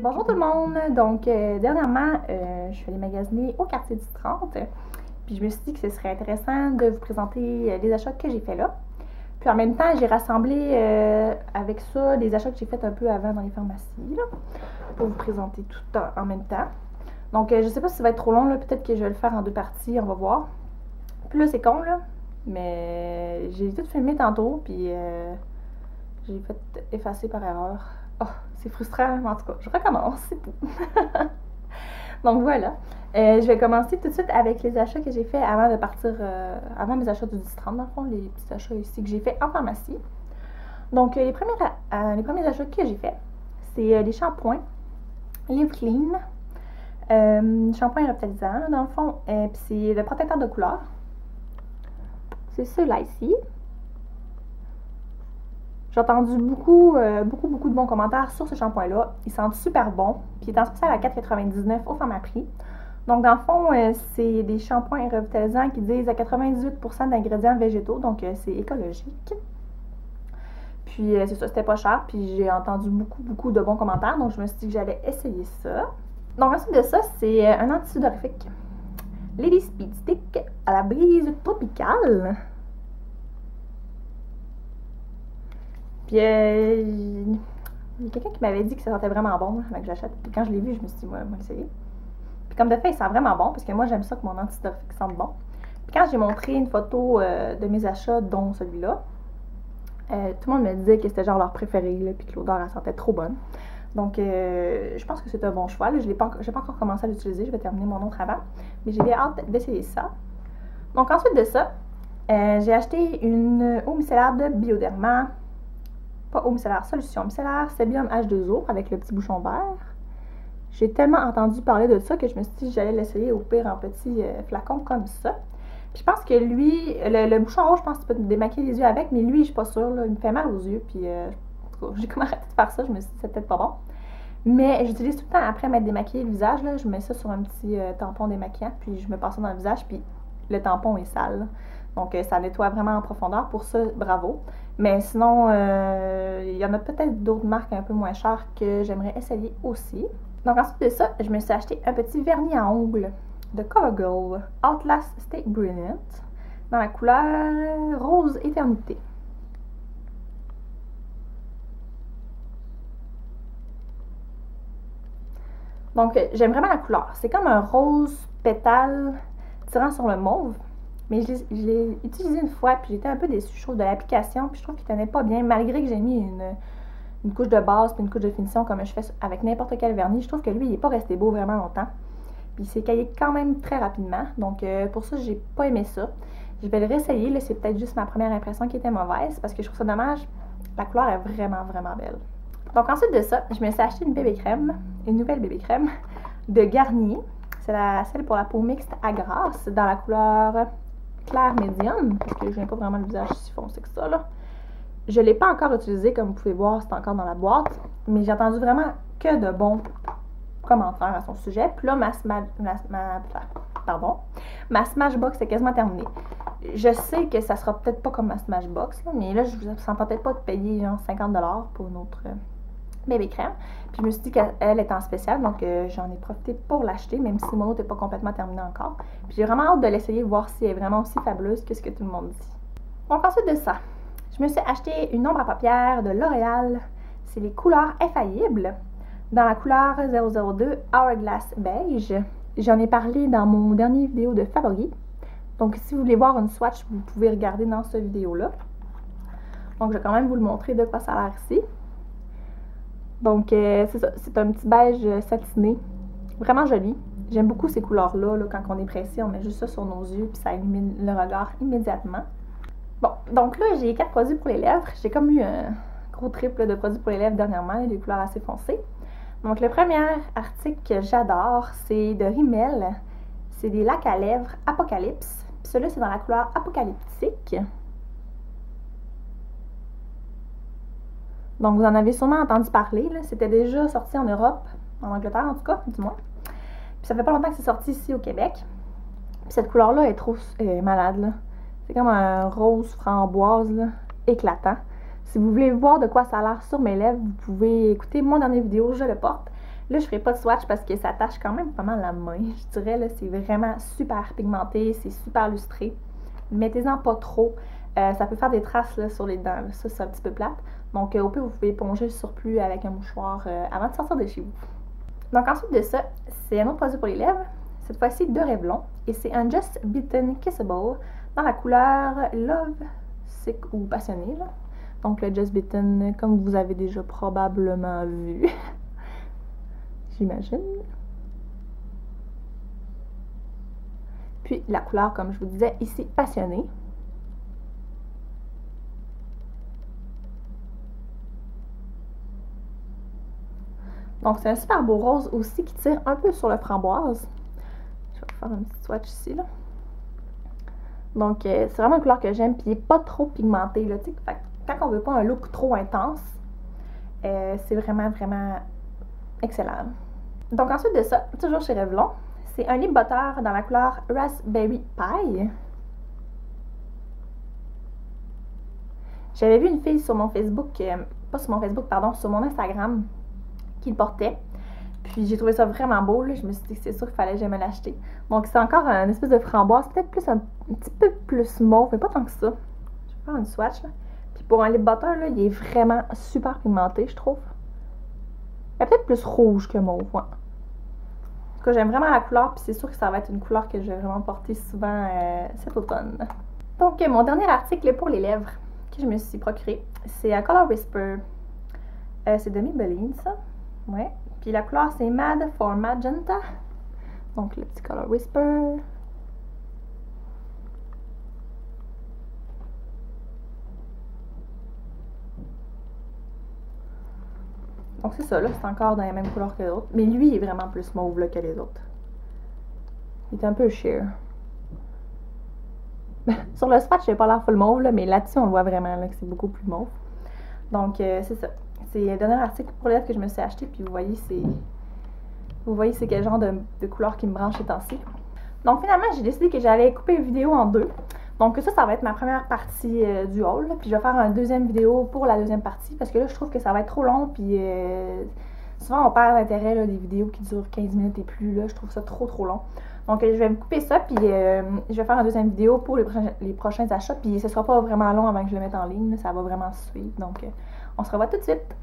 Bonjour tout le monde! Donc, dernièrement, je suis allée magasiner au quartier du 30. Puis je me suis dit que ce serait intéressant de vous présenter les achats que j'ai fait là. Puis en même temps, j'ai rassemblé avec ça les achats que j'ai fait un peu avant dans les pharmacies, là, pour vous présenter tout en même temps. Donc, je sais pas si ça va être trop long, là, peut-être que je vais le faire en deux parties, on va voir. Puis là, c'est con, là, mais j'ai tout filmé tantôt, puis j'ai fait effacer par erreur. Oh, c'est frustrant, mais en tout cas, je recommence, c'est tout. Donc voilà, je vais commencer tout de suite avec les achats que j'ai fait avant de partir, avant mes achats du 10-30, dans le fond, les petits achats ici que j'ai fait en pharmacie. Donc les premiers achats que j'ai fait, c'est des shampoings Live Clean, shampoing revitalisant, dans le fond, puis c'est le protecteur de couleur. C'est celui-là ici. J'ai entendu beaucoup de bons commentaires sur ce shampoing-là. Il sent super bon. Puis il est en spécial à 4,99 au Pharmaprix. Donc, dans le fond, c'est des shampoings revitalisants qui disent à 98% d'ingrédients végétaux. Donc, c'est écologique. Puis, c'est ça, c'était pas cher. Puis, j'ai entendu beaucoup de bons commentaires. Donc, je me suis dit que j'allais essayer ça. Donc, ensuite de ça, c'est un antisudorifique. Lady Speed Stick à la brise tropicale. Puis, il y a quelqu'un qui m'avait dit que ça sentait vraiment bon avant que j'achète. Puis quand je l'ai vu, je me suis dit, moi, on va l'essayer. Puis comme de fait, il sent vraiment bon, parce que moi, j'aime ça que mon antisudorifique sente bon. Puis quand j'ai montré une photo de mes achats, dont celui-là, tout le monde me disait que c'était genre leur préféré, là, puis que l'odeur, elle sentait trop bonne. Donc, je pense que c'est un bon choix. Je n'ai pas encore commencé à l'utiliser, je vais terminer mon autre avant. Mais j'ai bien hâte d'essayer ça. Donc, ensuite de ça, j'ai acheté une eau micellaire de Bioderma. Pas eau micellaire, solution micellaire, Sebium H2O avec le petit bouchon vert. J'ai tellement entendu parler de ça que je me suis dit que j'allais l'essayer au pire en petit flacon comme ça. Puis je pense que lui, le bouchon rouge, je pense que tu peux te démaquiller les yeux avec, mais lui, je suis pas sûre, là, il me fait mal aux yeux. Puis en tout cas, j'ai comme arrêté de faire ça, je me suis dit que c'est peut-être pas bon. Mais j'utilise tout le temps après m'être démaquillé le visage, là, je mets ça sur un petit tampon démaquillant, puis je me passe ça dans le visage, puis le tampon est sale, là. Donc, ça nettoie vraiment en profondeur. Pour ça, bravo. Mais sinon, il y en a peut-être d'autres marques un peu moins chères que j'aimerais essayer aussi. Donc, ensuite de ça, je me suis acheté un petit vernis à ongles de CoverGirl Outlast Stay Brilliant dans la couleur Rose Éternité. Donc, j'aime vraiment la couleur. C'est comme un rose pétale tirant sur le mauve. Mais je l'ai utilisé une fois, puis j'étais un peu déçue, je trouve, de l'application, puis je trouve qu'il tenait pas bien, malgré que j'ai mis une couche de base puis une couche de finition comme je fais avec n'importe quel vernis. Je trouve que lui, il n'est pas resté beau vraiment longtemps. Puis il s'est caillé quand même très rapidement, donc pour ça, j'ai pas aimé ça. Je vais le réessayer, là, c'est peut-être juste ma première impression qui était mauvaise, parce que je trouve ça dommage. La couleur est vraiment belle. Donc ensuite de ça, je me suis acheté une bébé crème, une nouvelle bébé crème de Garnier. C'est celle pour la peau mixte à grasse, dans la couleur clair médium, parce que je n'ai pas vraiment le visage si foncé que ça, là. Je ne l'ai pas encore utilisé, comme vous pouvez voir, c'est encore dans la boîte, mais j'ai entendu vraiment que de bons commentaires à son sujet. Puis là, ma Smashbox est quasiment terminée. Je sais que ça sera peut-être pas comme ma Smashbox, là, mais là, je vous sens peut-être pas de payer genre 50$ pour une autre bébé crème. Puis je me suis dit qu'elle est en spécial, donc j'en ai profité pour l'acheter, même si mon autre n'est pas complètement terminé encore. Puis j'ai vraiment hâte de l'essayer, voir si elle est vraiment aussi fabuleuse que ce que tout le monde dit. Donc ensuite de ça, je me suis acheté une ombre à paupières de L'Oréal. C'est les couleurs infaillibles, dans la couleur 002 Hourglass Beige. J'en ai parlé dans mon dernier vidéo de favoris. Donc si vous voulez voir une swatch, vous pouvez regarder dans cette vidéo-là. Donc je vais quand même vous le montrer de quoi ça a l'air ici. Donc, c'est ça, c'est un petit beige satiné, vraiment joli. J'aime beaucoup ces couleurs-là, là, quand on est pressé, on met juste ça sur nos yeux, puis ça illumine le regard immédiatement. Bon, donc là, j'ai 4 produits pour les lèvres. J'ai comme eu un gros trip là, de produits pour les lèvres dernièrement, des couleurs assez foncées. Donc, le premier article que j'adore, c'est de Rimmel. C'est des lacs à lèvres Apocalypse. Puis celui-là, c'est dans la couleur apocalyptique. Donc, vous en avez sûrement entendu parler. C'était déjà sorti en Europe, en Angleterre en tout cas, du moins. Puis ça fait pas longtemps que c'est sorti ici au Québec. Puis cette couleur-là est trop malade. C'est comme un rose framboise là, éclatant. Si vous voulez voir de quoi ça a l'air sur mes lèvres, vous pouvez écouter mon dernière vidéo, je le porte. Là, je ferai pas de swatch parce que ça tâche quand même pas mal la main. Je dirais, là, c'est vraiment super pigmenté, c'est super lustré. Mettez-en pas trop. Ça peut faire des traces là, sur les dents. Là. Ça, c'est un petit peu plate. Donc, au pire, vous pouvez éponger le surplus avec un mouchoir avant de sortir de chez vous. Donc, ensuite de ça, c'est un autre produit pour les lèvres. Cette fois-ci de Revlon. Et c'est un Just Bitten Kissable dans la couleur Love, Sick ou Passionné. Là. Donc, le Just Bitten, comme vous avez déjà probablement vu. J'imagine. Puis, la couleur, comme je vous disais, ici, Passionné. Donc, c'est un super beau rose aussi qui tire un peu sur le framboise. Je vais faire un petit swatch ici, là. Donc, c'est vraiment une couleur que j'aime, puis il n'est pas trop pigmenté, là, tu sais. Quand on veut pas un look trop intense, c'est vraiment, vraiment excellent. Donc, ensuite de ça, toujours chez Revlon, c'est un lip butter dans la couleur Raspberry Pie. J'avais vu une fille sur mon Facebook, pas sur mon Facebook, pardon, sur mon Instagram, qui le portait. Puis j'ai trouvé ça vraiment beau, là. Je me suis dit que c'est sûr qu'il fallait jamais l'acheter. Donc c'est encore une espèce de framboise, peut-être plus un petit peu plus mauve, mais pas tant que ça. Je vais faire une swatch, là. Puis pour un lip butter, là, il est vraiment super pigmenté, je trouve. Il est peut-être plus rouge que mauve, ouais. En tout cas, j'aime vraiment la couleur, puis c'est sûr que ça va être une couleur que je vais vraiment porter souvent cet automne. Donc mon dernier article pour les lèvres que je me suis procuré, c'est Color Whisper. C'est de Maybelline, ça. Ouais. Puis la couleur, c'est Mad for Magenta. Donc, le petit Color Whisper. Donc, c'est ça, là. C'est encore dans la même couleur que les autres. Mais lui, il est vraiment plus mauve là, que les autres. Il est un peu sheer. Sur le swatch, j'ai pas l'air full mauve, là, mais là-dessus, on le voit vraiment là, que c'est beaucoup plus mauve. Donc, c'est ça. C'est le dernier article pour les lèvres que je me suis acheté. Puis, vous voyez, c'est quel genre de couleur qui me branche ces temps-ci. Donc finalement, j'ai décidé que j'allais couper une vidéo en deux. Donc ça va être ma première partie du haul. Puis je vais faire une deuxième vidéo pour la deuxième partie. Parce que là, je trouve que ça va être trop long. Puis souvent, on perd l'intérêt des vidéos qui durent 15 minutes et plus. Là, je trouve ça trop long. Donc je vais me couper ça. Puis je vais faire une deuxième vidéo pour les prochains achats. Puis ce sera pas vraiment long avant que je le mette en ligne. Là, ça va vraiment suivre. Donc on se revoit tout de suite.